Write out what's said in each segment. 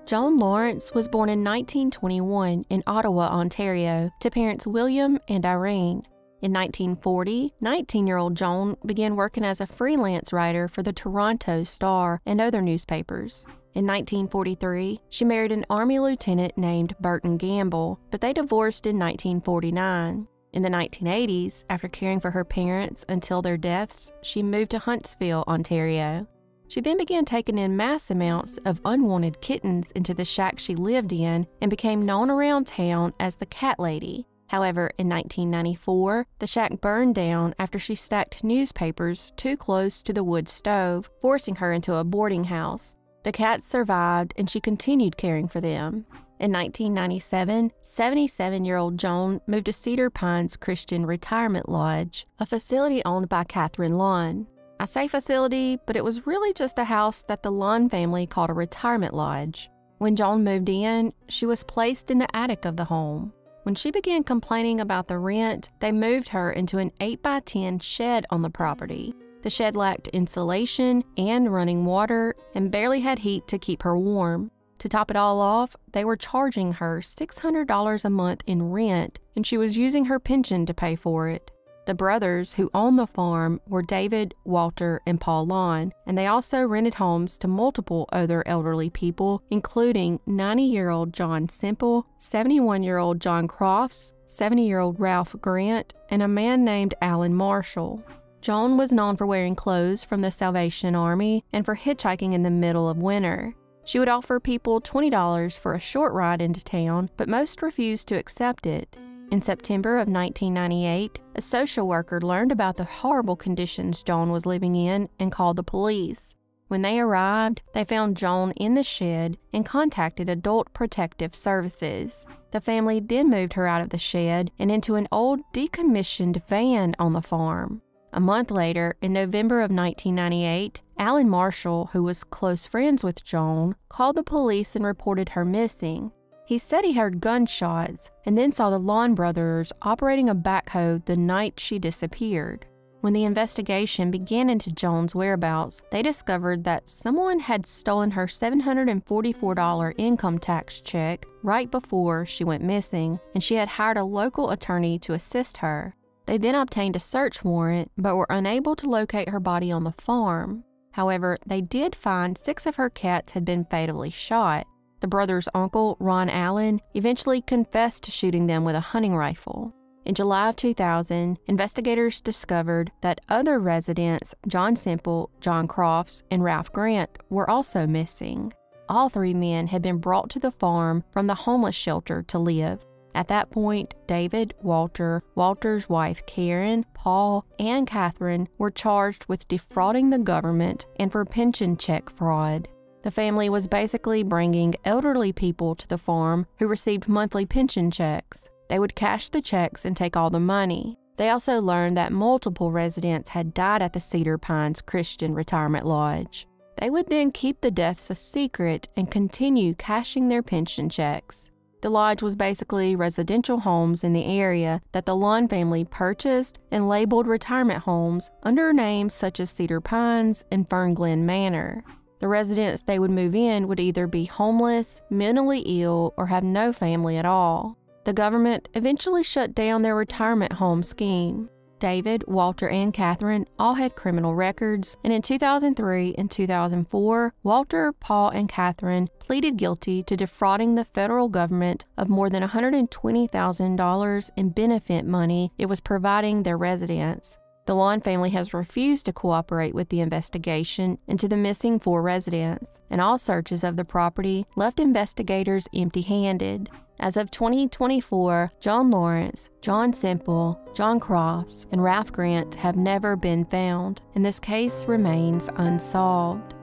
Joan Lawrence was born in 1921 in Ottawa, Ontario, to parents William and Irene. In 1940, 19-year-old Joan began working as a freelance writer for the Toronto Star and other newspapers. In 1943, she married an Army lieutenant named Burton Gamble, but they divorced in 1949. In the 1980s, after caring for her parents until their deaths, she moved to Huntsville, Ontario. She then began taking in mass amounts of unwanted kittens into the shack she lived in and became known around town as the Cat Lady. However, in 1994, the shack burned down after she stacked newspapers too close to the wood stove, forcing her into a boarding house. The cats survived and she continued caring for them. In 1997, 77-year-old Joan moved to Cedar Pines Christian Retirement Lodge, a facility owned by Catherine Lunn. I say facility, but it was really just a house that the Lunn family called a retirement lodge. When Joan moved in, she was placed in the attic of the home. When she began complaining about the rent, they moved her into an 8x10 shed on the property. The shed lacked insulation and running water and barely had heat to keep her warm. To top it all off, they were charging her $600 a month in rent, and she was using her pension to pay for it. The brothers who owned the farm were David, Walter, and Paul Lawn, and they also rented homes to multiple other elderly people, including 90-year-old John Semple, 71-year-old John Crofts, 70-year-old Ralph Grant, and a man named Alan Marshall. Joan was known for wearing clothes from the Salvation Army and for hitchhiking in the middle of winter. She would offer people $20 for a short ride into town, but most refused to accept it. In September of 1998, a social worker learned about the horrible conditions Joan was living in and called the police. When they arrived, they found Joan in the shed and contacted Adult Protective Services. The family then moved her out of the shed and into an old decommissioned van on the farm. A month later, in November of 1998, Alan Marshall, who was close friends with Joan, called the police and reported her missing. He said he heard gunshots and then saw the Lawn brothers operating a backhoe the night she disappeared. When the investigation began into Joan's whereabouts, they discovered that someone had stolen her $744 income tax check right before she went missing, and she had hired a local attorney to assist her. They then obtained a search warrant, but were unable to locate her body on the farm. However, they did find 6 of her cats had been fatally shot. The brothers' uncle, Ron Allen, eventually confessed to shooting them with a hunting rifle. In July of 2000, investigators discovered that other residents, John Semple, John Crofts, and Ralph Grant, were also missing. All 3 men had been brought to the farm from the homeless shelter to live. At that point, David, Walter, Walter's wife Karen, Paul, and Catherine were charged with defrauding the government and for pension check fraud. The family was basically bringing elderly people to the farm who received monthly pension checks. They would cash the checks and take all the money. They also learned that multiple residents had died at the Cedar Pines Christian Retirement Lodge. They would then keep the deaths a secret and continue cashing their pension checks. The lodge was basically residential homes in the area that the Lawn family purchased and labeled retirement homes under names such as Cedar Pines and Fern Glen Manor. The residents they would move in would either be homeless, mentally ill, or have no family at all. The government eventually shut down their retirement home scheme. David, Walter, and Catherine all had criminal records, and in 2003 and 2004, Walter, Paul, and Catherine pleaded guilty to defrauding the federal government of more than $120,000 in benefit money it was providing their residents. The Lawn family has refused to cooperate with the investigation into the missing 4 residents, and all searches of the property left investigators empty-handed. As of 2024, Joan Lawrence, John Semple, John Crofts, and Ralph Grant have never been found, and this case remains unsolved.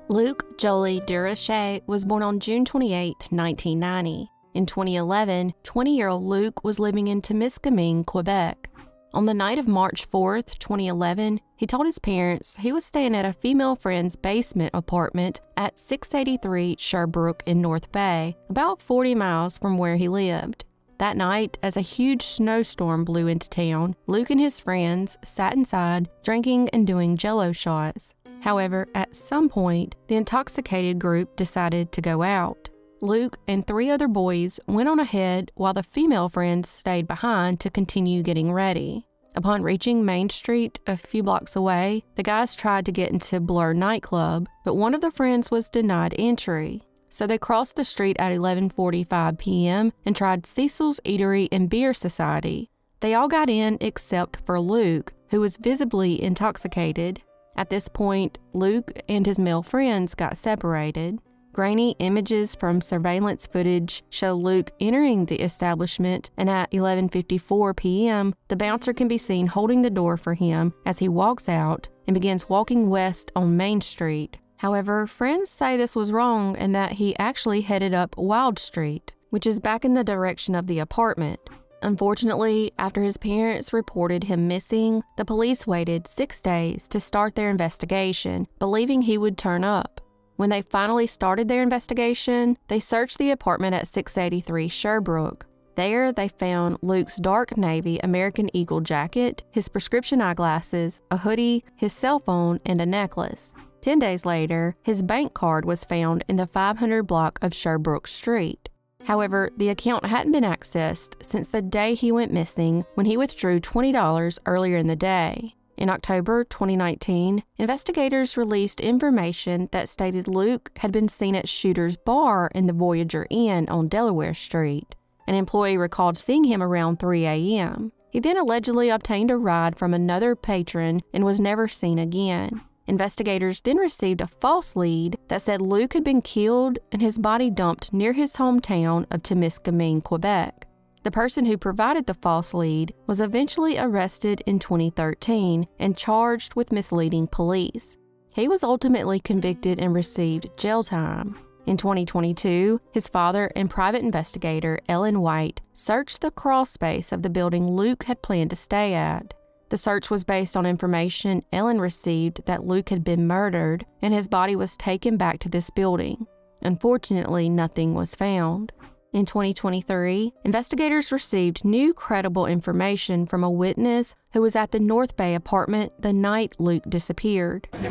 Luke Joly-Durocher was born on June 28, 1990. In 2011, 20-year-old Luke was living in Témiscamingue, Quebec. On the night of March 4, 2011, he told his parents he was staying at a female friend's basement apartment at 683 Sherbrooke in North Bay, about 40 miles from where he lived. That night, as a huge snowstorm blew into town, Luke and his friends sat inside, drinking and doing Jell-O shots. However, at some point, the intoxicated group decided to go out. Luke and 3 other boys went on ahead while the female friends stayed behind to continue getting ready. Upon reaching Main Street a few blocks away, the guys tried to get into Blur nightclub, but one of the friends was denied entry. So they crossed the street at 11:45 p.m. and tried Cecil's Eatery and Beer Society. They all got in except for Luke, who was visibly intoxicated. At this point, Luke and his male friends got separated. Grainy images from surveillance footage show Luke entering the establishment, and at 11:54 p.m., the bouncer can be seen holding the door for him as he walks out and begins walking west on Main Street. However, friends say this was wrong and that he actually headed up Wild Street, which is back in the direction of the apartment. Unfortunately, after his parents reported him missing, the police waited 6 days to start their investigation, believing he would turn up. When they finally started their investigation, they searched the apartment at 683 Sherbrooke. There, they found Luke's dark navy American Eagle jacket, his prescription eyeglasses, a hoodie, his cell phone, and a necklace. 10 days later, his bank card was found in the 500 block of Sherbrooke Street. However, the account hadn't been accessed since the day he went missing, when he withdrew $20 earlier in the day. In October 2019, investigators released information that stated Luke had been seen at Shooter's Bar in the Voyager Inn on Delaware Street. An employee recalled seeing him around 3 a.m. He then allegedly obtained a ride from another patron and was never seen again. Investigators then received a false lead that said Luke had been killed and his body dumped near his hometown of Témiscamingue, Quebec. The person who provided the false lead was eventually arrested in 2013 and charged with misleading police. He was ultimately convicted and received jail time. In 2022, his father and private investigator Ellen White searched the crawl space of the building Luke had planned to stay at. The search was based on information Ellen received that Luke had been murdered and his body was taken back to this building. Unfortunately, nothing was found. In 2023, investigators received new credible information from a witness who was at the North Bay apartment the night Luke disappeared. It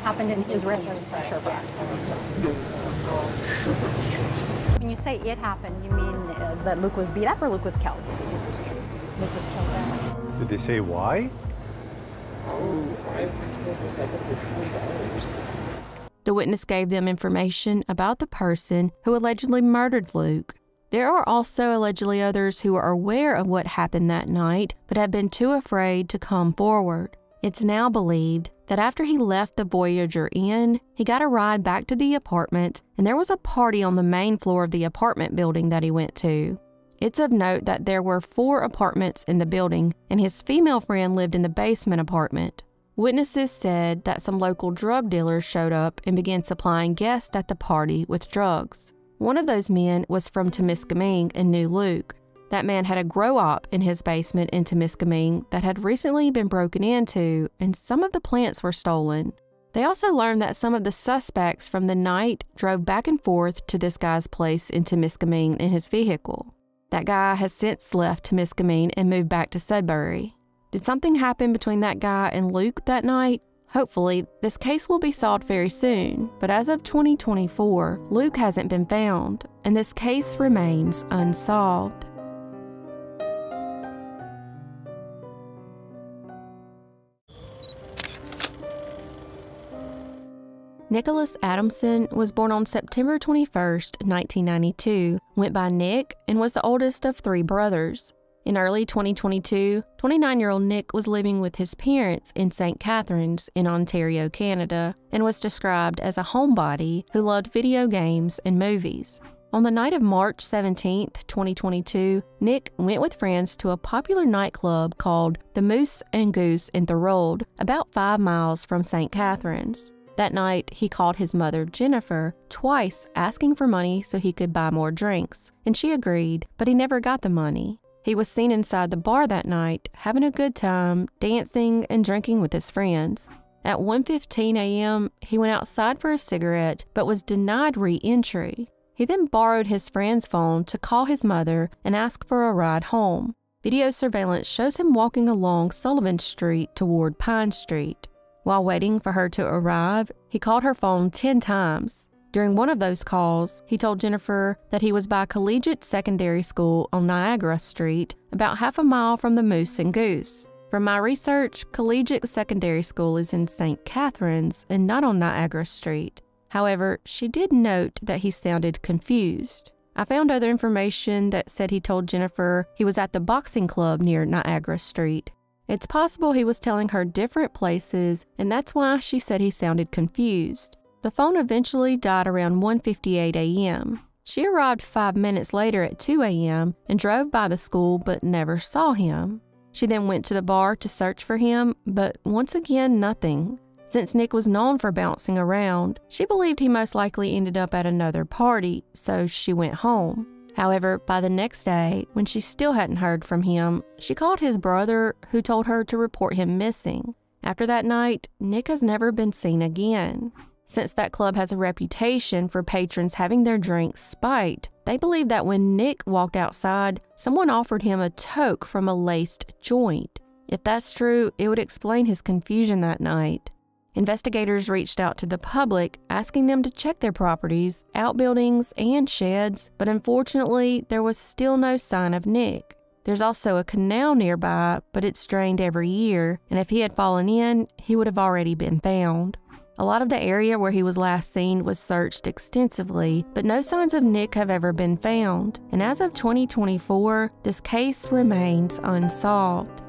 happened in his residence in Sherbrooke. When you say it happened, you mean that Luke was beat up or Luke was killed? Luke was killed there. Did they say why? The witness gave them information about the person who allegedly murdered Luke. There are also allegedly others who are aware of what happened that night but have been too afraid to come forward. It's now believed that after he left the Voyager Inn, he got a ride back to the apartment and there was a party on the main floor of the apartment building that he went to. It's of note that there were 4 apartments in the building and his female friend lived in the basement apartment. Witnesses said that some local drug dealers showed up and began supplying guests at the party with drugs. One of those men was from Témiscamingue and knew Luke. That man had a grow-op in his basement in Témiscamingue that had recently been broken into, and some of the plants were stolen. They also learned that some of the suspects from the night drove back and forth to this guy's place in Témiscamingue in his vehicle. That guy has since left Témiscamingue and moved back to Sudbury. Did something happen between that guy and Luke that night? Hopefully, this case will be solved very soon, but as of 2024, Luke hasn't been found, and this case remains unsolved. Nicholas Adamson was born on September 21, 1992, went by Nick, and was the oldest of 3 brothers. In early 2022, 29-year-old Nick was living with his parents in St. Catharines in Ontario, Canada, and was described as a homebody who loved video games and movies. On the night of March 17, 2022, Nick went with friends to a popular nightclub called the Moose and Goose in Thorold, about 5 miles from St. Catharines. That night, he called his mother, Jennifer, twice asking for money so he could buy more drinks, and she agreed, but he never got the money. He was seen inside the bar that night, having a good time, dancing and drinking with his friends. At 1:15 a.m., he went outside for a cigarette, but was denied re-entry. He then borrowed his friend's phone to call his mother and ask for a ride home. Video surveillance shows him walking along Sullivan Street toward Pine Street. While waiting for her to arrive, he called her phone 10 times. During one of those calls, he told Jennifer that he was by Collegiate Secondary School on Niagara Street, about half a mile from the Moose and Goose. From my research, Collegiate Secondary School is in St. Catharines and not on Niagara Street. However, she did note that he sounded confused. I found other information that said he told Jennifer he was at the boxing club near Niagara Street. It's possible he was telling her different places, and that's why she said he sounded confused. The phone eventually died around 1:58 a.m. She arrived 5 minutes later at 2 a.m. and drove by the school but never saw him. She then went to the bar to search for him, but once again, nothing. Since Nick was known for bouncing around, she believed he most likely ended up at another party, so she went home. However, by the next day, when she still hadn't heard from him, she called his brother, who told her to report him missing. After that night, Nick has never been seen again. Since that club has a reputation for patrons having their drinks spiked, they believe that when Nick walked outside, someone offered him a toke from a laced joint. If that's true, it would explain his confusion that night. Investigators reached out to the public, asking them to check their properties, outbuildings, and sheds, but unfortunately, there was still no sign of Nick. There's also a canal nearby, but it's drained every year, and if he had fallen in, he would have already been found. A lot of the area where he was last seen was searched extensively, but no signs of Nick have ever been found, and as of 2024, this case remains unsolved.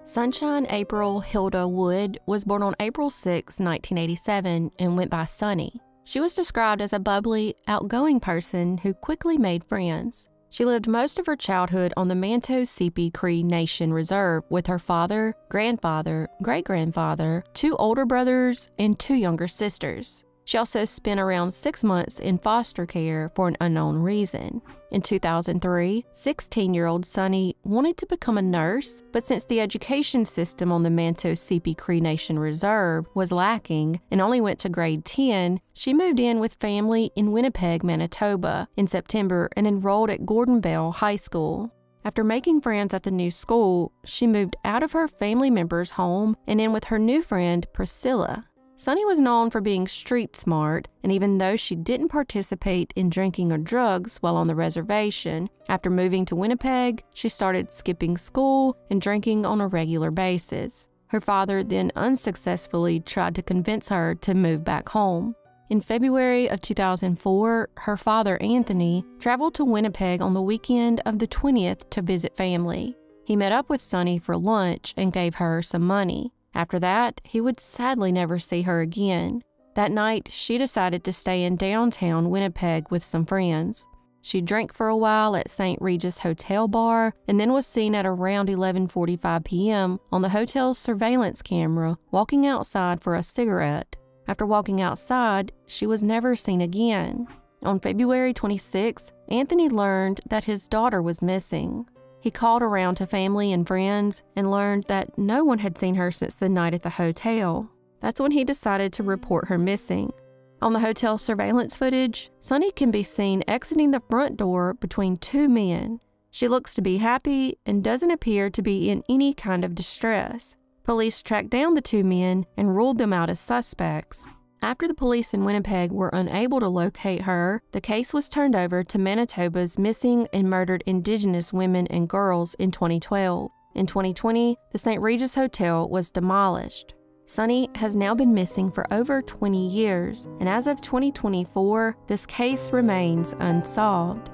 Sunshine April Hilda Wood was born on April 6, 1987, and went by Sunny. She was described as a bubbly, outgoing person who quickly made friends. She lived most of her childhood on the Manto-Seepy Cree Nation Reserve with her father, grandfather, great-grandfather, 2 older brothers, and 2 younger sisters. She also spent around 6 months in foster care for an unknown reason. In 2003, 16-year-old Sunny wanted to become a nurse, but since the education system on the Manto-Seepy Cree Nation Reserve was lacking and only went to grade 10, she moved in with family in Winnipeg, Manitoba in September and enrolled at Gordon Bell High School. After making friends at the new school, she moved out of her family member's home and in with her new friend, Priscilla. Sunny was known for being street smart, and even though she didn't participate in drinking or drugs while on the reservation, after moving to Winnipeg, she started skipping school and drinking on a regular basis. Her father then unsuccessfully tried to convince her to move back home. In February of 2004, her father, Anthony, traveled to Winnipeg on the weekend of the 20th to visit family. He met up with Sunny for lunch and gave her some money. After that, he would sadly never see her again. That night, she decided to stay in downtown Winnipeg with some friends. She drank for a while at St. Regis Hotel Bar and then was seen at around 11:45 p.m. on the hotel's surveillance camera walking outside for a cigarette. After walking outside, she was never seen again. On February 26, Anthony learned that his daughter was missing. He called around to family and friends and learned that no one had seen her since the night at the hotel. That's when he decided to report her missing. On the hotel surveillance footage, Sunny can be seen exiting the front door between 2 men. She looks to be happy and doesn't appear to be in any kind of distress. Police tracked down the 2 men and ruled them out as suspects. After the police in Winnipeg were unable to locate her, the case was turned over to Manitoba's Missing and Murdered Indigenous Women and Girls in 2012. In 2020, the St. Regis Hotel was demolished. Sunny has now been missing for over 20 years, and as of 2024, this case remains unsolved.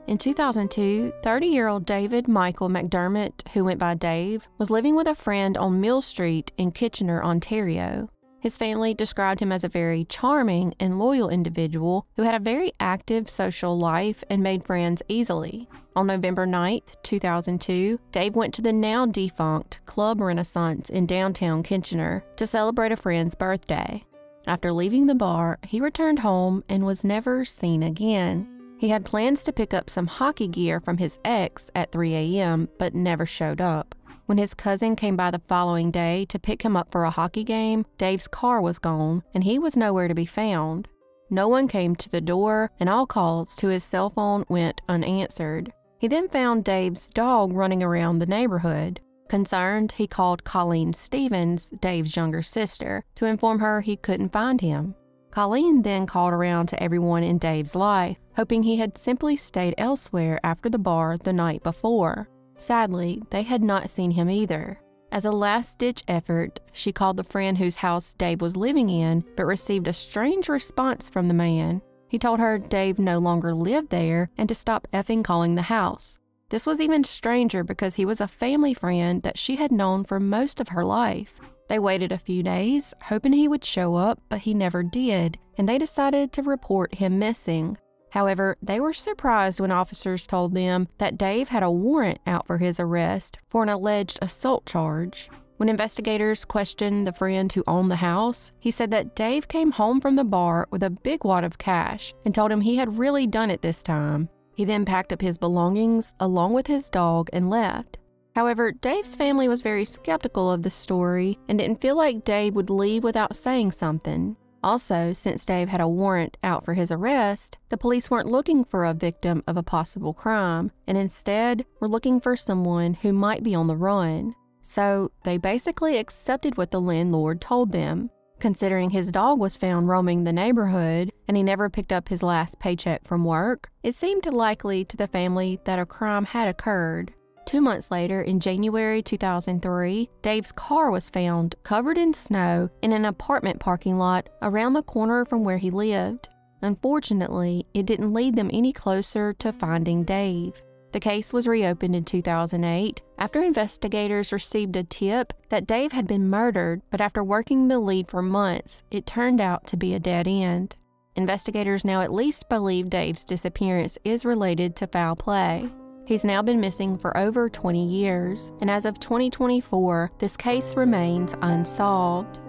In 2002, 30-year-old David Michael MacDermott, who went by Dave, was living with a friend on Mill Street in Kitchener, Ontario. His family described him as a very charming and loyal individual who had a very active social life and made friends easily. On November 9, 2002, Dave went to the now-defunct Club Renaissance in downtown Kitchener to celebrate a friend's birthday. After leaving the bar, he returned home and was never seen again. He had plans to pick up some hockey gear from his ex at 3 a.m., but never showed up. When his cousin came by the following day to pick him up for a hockey game, Dave's car was gone, and he was nowhere to be found. No one came to the door, and all calls to his cell phone went unanswered. He then found Dave's dog running around the neighborhood. Concerned, he called Colleen Stevens, Dave's younger sister, to inform her he couldn't find him. Colleen then called around to everyone in Dave's life, hoping he had simply stayed elsewhere after the bar the night before. Sadly, they had not seen him either. As a last-ditch effort, she called the friend whose house Dave was living in, but received a strange response from the man. He told her Dave no longer lived there and to stop effing calling the house. This was even stranger because he was a family friend that she had known for most of her life. They waited a few days, hoping he would show up, but he never did, and they decided to report him missing. However, they were surprised when officers told them that Dave had a warrant out for his arrest for an alleged assault charge. When investigators questioned the friend who owned the house, he said that Dave came home from the bar with a big wad of cash and told him he had really done it this time. He then packed up his belongings along with his dog and left. However, Dave's family was very skeptical of the story and didn't feel like Dave would leave without saying something. Also, since Dave had a warrant out for his arrest, the police weren't looking for a victim of a possible crime, and instead were looking for someone who might be on the run. So, they basically accepted what the landlord told them. Considering his dog was found roaming the neighborhood and he never picked up his last paycheck from work, it seemed likely to the family that a crime had occurred. 2 months later, in January 2003, Dave's car was found covered in snow in an apartment parking lot around the corner from where he lived. Unfortunately, it didn't lead them any closer to finding Dave. The case was reopened in 2008 after investigators received a tip that Dave had been murdered, but after working the lead for months, it turned out to be a dead end. Investigators now at least believe Dave's disappearance is related to foul play. He's now been missing for over 20 years, and as of 2024, this case remains unsolved.